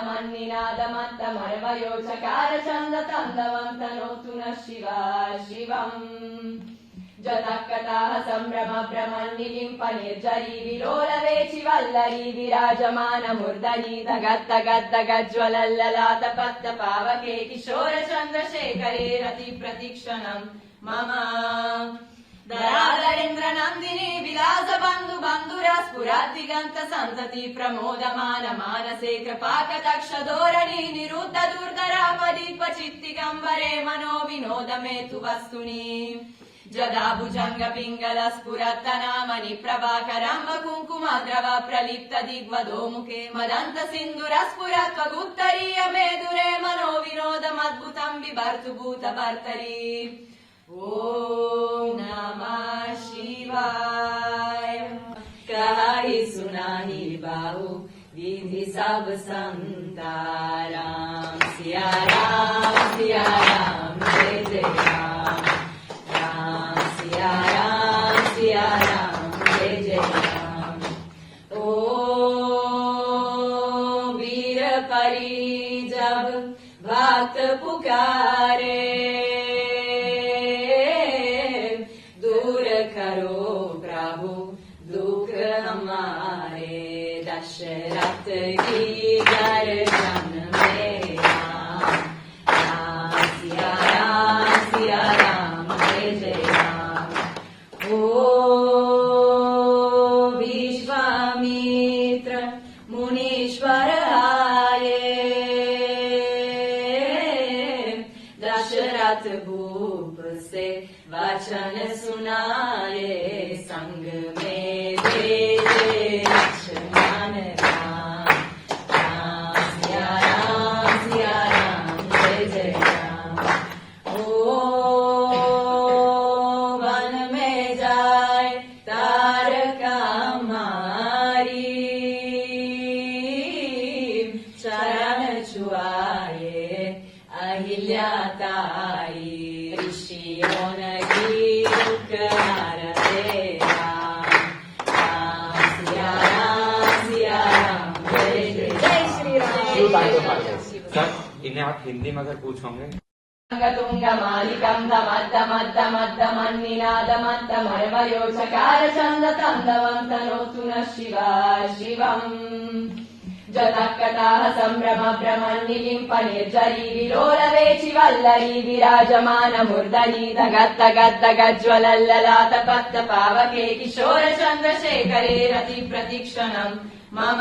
मन्निनादमत्तमर्वयोचकार छन्दतन्दवन्तनोतु नः शिवा शिवम् जतकताः सम्भ्रम भ्रमन्निलिम्प निर्जरी विलोलवेचि वल्लरी विराजमानमुर्दरी दगद्दगद्दगज्ज्वलल्ललाट पत्तपावके किशोर चन्द्रशेखरे रति प्रतिक्षणम् मम धराधरेन्द्र नन्दिनी विलास बन्धु बन्धुरा स्फुरद्दिगन्त सन्तति प्रमोदमान मानसे कृपाकटाक्ष धोरणी निरुद्ध दुर्धरापदीप चित्तिगम्बरे मनो विनोद मे तु वस्तुनि जदा भुजङ्ग पिङ्गल स्फुरत्तनामनि प्रभाकरम्ब कुङ्कुमद्रव प्रलिप्त दिग्वधो मुखे मदन्त सिन्धुर स्फुरत्वगुत्तरीय मेदुरे मनो विनोदमद्भुतम् बिभर्तु भूतभर्तरी ॐ नमः शिवाय कहि सुनाहि बाहु विधि सब संताराम सिया राम जय जय राम राम सिया राम जय जय राम ओ वीर परी जब भक्त पुकारे करो प्रभु दुख हमारे दशरथ की गर्दन में राम सिया राम जय जय राम ओ विश्वामित्र मुनीश्वर आए दशरथ भूप से वचन सुनाए संग में भेजे लक्ष्मण राम सिया राम जय जय राम ओ वन में जाए तारका मारी चरण छुआए अहिल्या तारी ऋषियों ने इन्हें आप हिंदी में अगर पूछोगे तुंग मालिकं दमद्दमद्दमद्दमद्दमद्दमर्वयोचकार छन्दतन्दवन्तनोतु नः शिवा शिवम् जतकताः सम्भ्रम भ्रमन्निलिम्प निर्जरी विलोलवेचि वल्लरी विराजमानमुर्दरी दगद्दगद्दगज्ज्वलल्ललाट पत्तपावके किशोर चन्द्रशेखरे रति प्रतिक्षणम् मम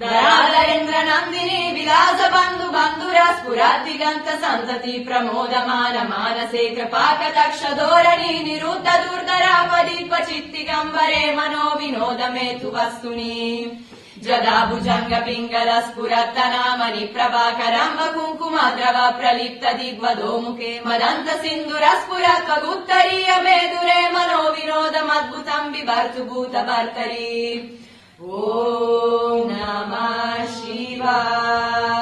धराधरेन्द्र नन्दिनी विलास बन्धु बन्धुरा स्फुरद्दिगन्त सन्तति प्रमोदमान मानसे कृपाकटाक्ष धोरणी निरुद्ध दुर्धरापदीप चित्तिगम्बरे मनो विनोद मे तु वस्तुनि जदा भुजङ्ग पिङ्गल स्फुरत्तनामनि प्रभाकरम्ब कुङ्कुमद्रव प्रलिप्त दिग्वधो मुखे मदन्त सिन्धुर स्फुरत्वगुत्तरीय मेदुरे मनो विनोदमद्भुतम् बिभर्तु भूतभर्तरी ॐ नमः शिवाय।